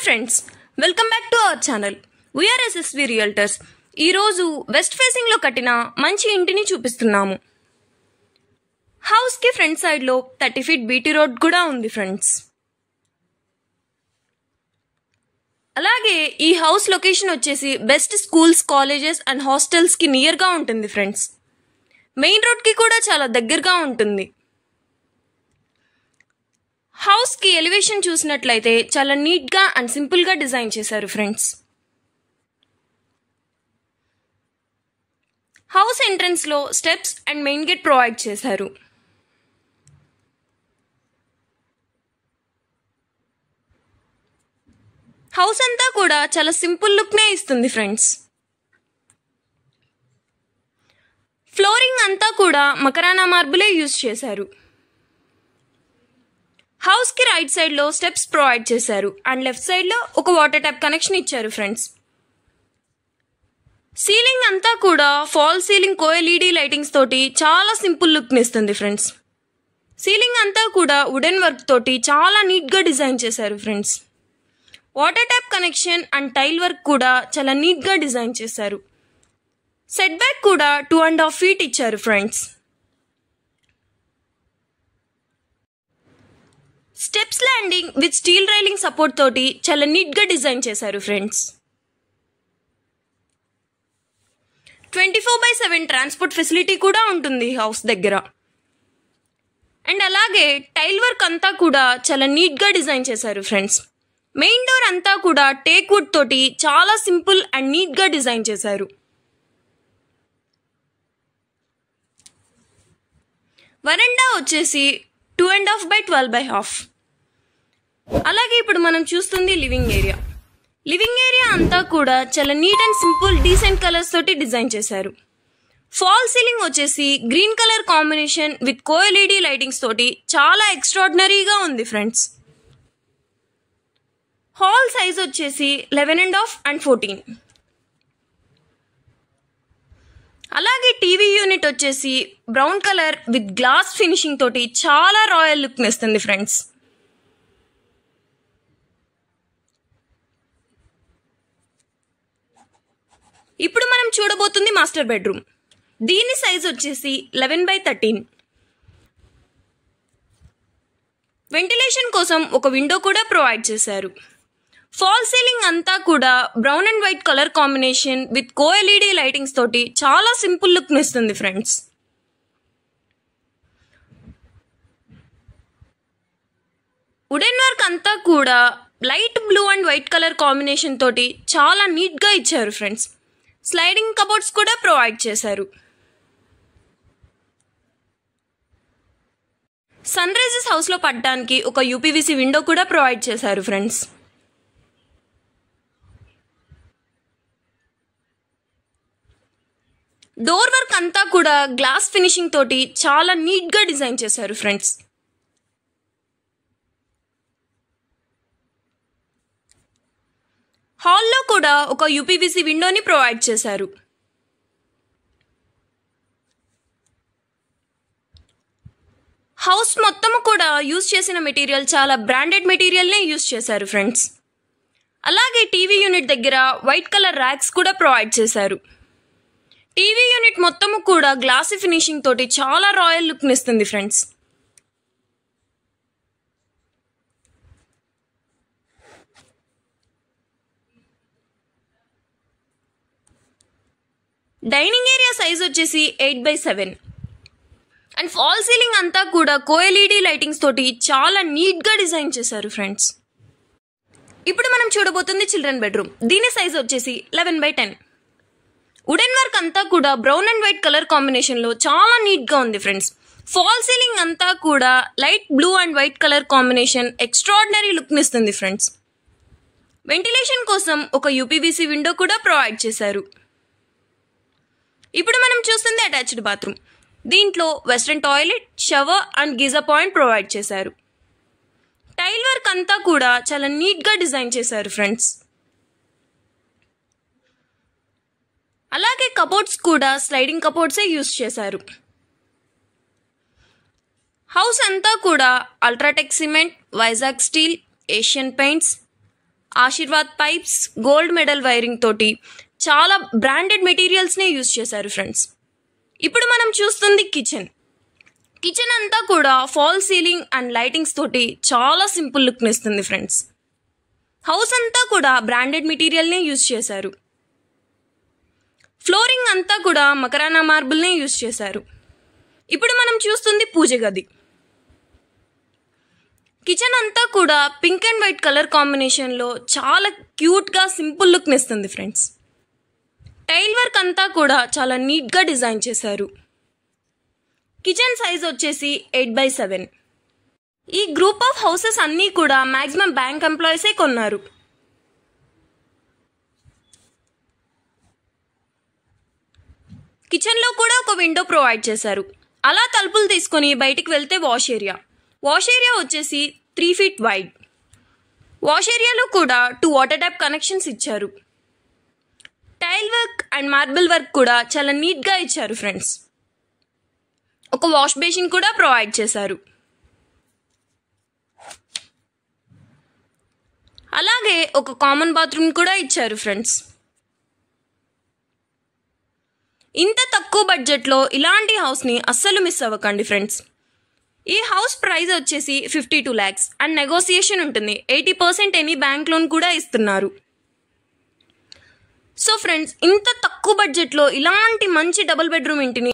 Friends, welcome back to our channel. VR SSV realtors. ఈరోజు west ఫేసింగ్లో కట్టిన మంచి ఇంటిని చూపిస్తున్నాము. హౌస్కి ఫ్రంట్ సైడ్లో 30 ఫీట్ బీటీ రోడ్ కూడా ఉంది ఫ్రెండ్స్. అలాగే ఈ హౌస్ లొకేషన్ వచ్చేసి బెస్ట్ స్కూల్స్, కాలేజెస్ అండ్ హాస్టల్స్కి నియర్గా ఉంటుంది ఫ్రెండ్స్. మెయిన్ రోడ్కి కూడా చాలా దగ్గరగా ఉంటుంది. హౌస్కి ఎలివేషన్ చూసినట్లయితే చాలా నీట్గా అండ్ సింపుల్గా డిజైన్ చేశారు ఫ్రెండ్స్. హౌస్ ఎంట్రన్స్లో steps and main gate provide చేశారు. హౌస్ అంతా కూడా చాలా సింపుల్ లుక్నే ఇస్తుంది ఫ్రెండ్స్. ఫ్లోరింగ్ అంతా కూడా మకరానా మార్బులే యూజ్ చేశారు. హౌస్కి రైట్ సైడ్లో స్టెప్స్ ప్రొవైడ్ చేశారు అండ్ లెఫ్ట్ సైడ్లో ఒక వాటర్ ట్యాప్ కనెక్షన్ ఇచ్చారు ఫ్రెండ్స్. సీలింగ్ అంతా కూడా ఫాల్ సీలింగ్ కోఎల్ఈడి లైటింగ్స్ తోటి చాలా సింపుల్ లుక్ని ఇస్తుంది ఫ్రెండ్స్. సీలింగ్ అంతా కూడా వుడెన్ వర్క్ తోటి చాలా నీట్గా డిజైన్ చేశారు friends. Water tap connection and tile work కూడా చాలా నీట్గా డిజైన్ చేశారు. సెట్ బ్యాక్ కూడా 2.5 feet ఇచ్చారు friends. Steps landing with steel railing support తోటి చాలా నీట్గా డిజైన్ చేశారు ఫ్రెండ్స్. 24/7 ట్రాన్స్పోర్ట్ ఫెసిలిటీ కూడా ఉంటుంది హౌస్ దగ్గర. అండ్ అలాగే టైల్ వర్క్ అంతా కూడా చాలా నీట్గా డిజైన్ చేశారు ఫ్రెండ్స్. మెయిన్ డోర్ అంతా కూడా టేక్ వుడ్ తోటి చాలా సింపుల్ అండ్ నీట్గా డిజైన్ చేశారు. వరండా వచ్చేసి 2.5 by 12/2. అలాగే ఇప్పుడు మనం చూస్తుంది లివింగ్ ఏరియా. లివింగ్ ఏరియా అంతా కూడా చాలా neat and simple decent colours తోటి డిజైన్ చేశారు. ఫాల్ సీలింగ్ వచ్చేసి గ్రీన్ కలర్ కాంబినేషన్ విత్ కోఎల్ఈడి లైటింగ్స్ తోటి చాలా ఎక్స్ట్రాడినరీగా ఉంది ఫ్రెండ్స్. హాల్ సైజ్ వచ్చేసి 11.5 and 14. అలాగే టీవీ యూనిట్ వచ్చేసి brown colour with glass finishing తోటి చాలా రాయల్ లుక్ని ఇస్తుంది ఫ్రెండ్స్. ఇప్పుడు మనం చూడబోతుంది మాస్టర్ బెడ్రూమ్. దీని సైజ్ వచ్చేసి 11/13. వెంటిలేషన్ కోసం ఒక విండో కూడా ప్రొవైడ్ చేశారు. ఫాల్ సీలింగ్ అంతా కూడా brown and white colour combination with కోఎల్ఈడి లైటింగ్స్ తోటి చాలా సింపుల్ లుక్ని ఇస్తుంది ఫ్రెండ్స్. వుడెన్ వర్క్ అంతా కూడా light blue and white colour combination తోటి చాలా నీట్గా ఇచ్చారు ఫ్రెండ్స్. స్లైడింగ్ కబోర్డ్స్ కూడా ప్రొవైడ్ చేశారు. సన్ రైజెస్ హౌస్లో పడడానికి ఒక యూపీవీసీ విండో కూడా ప్రొవైడ్ చేశారు ఫ్రెండ్స్. డోర్ వర్క్ అంతా కూడా గ్లాస్ ఫినిషింగ్ తోటి చాలా నీట్గా డిజైన్ చేశారు ఫ్రెండ్స్. హాల్లో కూడా ఒక యూపీవీసీ విండోని ప్రొవైడ్ చేశారు. హౌస్ మొత్తము కూడా యూజ్ చేసిన మెటీరియల్ చాలా బ్రాండెడ్ మెటీరియల్నే యూజ్ చేశారు ఫ్రెండ్స్. అలాగే టీవీ యూనిట్ దగ్గర వైట్ కలర్ ర్యాక్స్ కూడా ప్రొవైడ్ చేశారు. టీవీ యూనిట్ మొత్తము కూడా గ్లాసీ ఫినిషింగ్ తోటి చాలా రాయల్ లుక్ని ఇస్తుంది ఫ్రెండ్స్. డైనింగ్ ఏరియా సైజ్ వచ్చేసి 8/7. అండ్ ఫాల్ సీలింగ్ అంతా కూడా కోఎల్ఈడి లైటింగ్స్ తోటి చాలా నీట్గా డిజైన్ చేశారు ఫ్రెండ్స్. ఇప్పుడు మనం చూడబోతుంది చిల్డ్రన్ బెడ్రూమ్. దీని సైజ్ వచ్చేసి 11/10. వుడెన్ వర్క్ అంతా కూడా బ్రౌన్ అండ్ వైట్ కలర్ కాంబినేషన్లో చాలా నీట్గా ఉంది ఫ్రెండ్స్. ఫాల్ సీలింగ్ అంతా కూడా light blue and white colour combination extraordinary లుక్ని ఇస్తుంది ఫ్రెండ్స్. వెంటిలేషన్ కోసం ఒక యూపీవీసీ విండో కూడా ప్రొవైడ్ చేశారు. ఇప్పుడు మనం చూస్తుంది అటాచ్డ్ బాత్రూమ్. దీంట్లో western toilet, shower and geyser point provide చేశారు. టైల్ వర్క్ అంతా కూడా చాలా నీట్గా డిజైన్ చేశారు ఫ్రెండ్స్. అలాగే కబోర్డ్స్ కూడా స్లైడింగ్ కబోర్డ్సే యూజ్ చేశారు. హౌస్ అంతా కూడా UltraTech cement, Vizag steel, Asian paints, Ashirvad pipes, gold medal wiring తోటి చాలా బ్రాండెడ్ మెటీరియల్స్నే యూజ్ చేశారు ఫ్రెండ్స్. ఇప్పుడు మనం చూస్తుంది కిచెన్ అంతా కూడా ఫాల్ సీలింగ్ అండ్ లైటింగ్స్ తోటి చాలా సింపుల్ లుక్ని ఇస్తుంది ఫ్రెండ్స్. హౌస్ అంతా కూడా బ్రాండెడ్ మెటీరియల్నే యూజ్ చేశారు. ఫ్లోరింగ్ అంతా కూడా మకరానా మార్బుల్నే యూజ్ చేశారు. ఇప్పుడు మనం చూస్తుంది పూజ గది. కిచెన్ అంతా కూడా పింక్ అండ్ వైట్ కలర్ కాంబినేషన్లో చాలా క్యూట్గా సింపుల్ లుక్ని ఇస్తుంది ఫ్రెండ్స్. టైల్ వర్క్ అంతా కూడా చాలా నీట్గా డిజైన్ చేశారు. కిచెన్ సైజ్ వచ్చేసి 8x7. ఈ గ్రూప్ ఆఫ్ హౌసెస్ అన్నీ కూడా మ్యాక్సిమం బ్యాంక్ ఎంప్లాయీసే కొన్నారు. కిచెన్లో కూడా ఒక విండో ప్రొవైడ్ చేశారు. అలా తలుపులు తీసుకొని బయటికి వెళ్తే వాష్ ఏరియా వచ్చేసి 3 feet వైడ్. వాష్ ఏరియాలో కూడా 2 వాటర్ ట్యాప్ కనెక్షన్స్ ఇచ్చారు. Tile work and marble work కూడా చాలా నీట్గా ఇచ్చారు ఫ్రెండ్స్. ఒక వాష్ బేసిన్ కూడా ప్రొవైడ్ చేశారు. అలాగే ఒక కామన్ బాత్రూమ్ కూడా ఇచ్చారు ఫ్రెండ్స్. ఇంత తక్కువ బడ్జెట్లో ఇలాంటి హౌస్ని అస్సలు మిస్ అవ్వకండి ఫ్రెండ్స్. ఈ హౌస్ ప్రైస్ వచ్చేసి 52 lakhs అండ్ నెగోసియేషన్ ఉంటుంది. 80% ఎనీ బ్యాంక్ లోన్ కూడా ఇస్తున్నారు. సో ఫ్రెండ్స్, ఇంత తక్కువ బడ్జెట్లో ఇలాంటి మంచి డబుల్ బెడ్రూమ్ ఇంటిని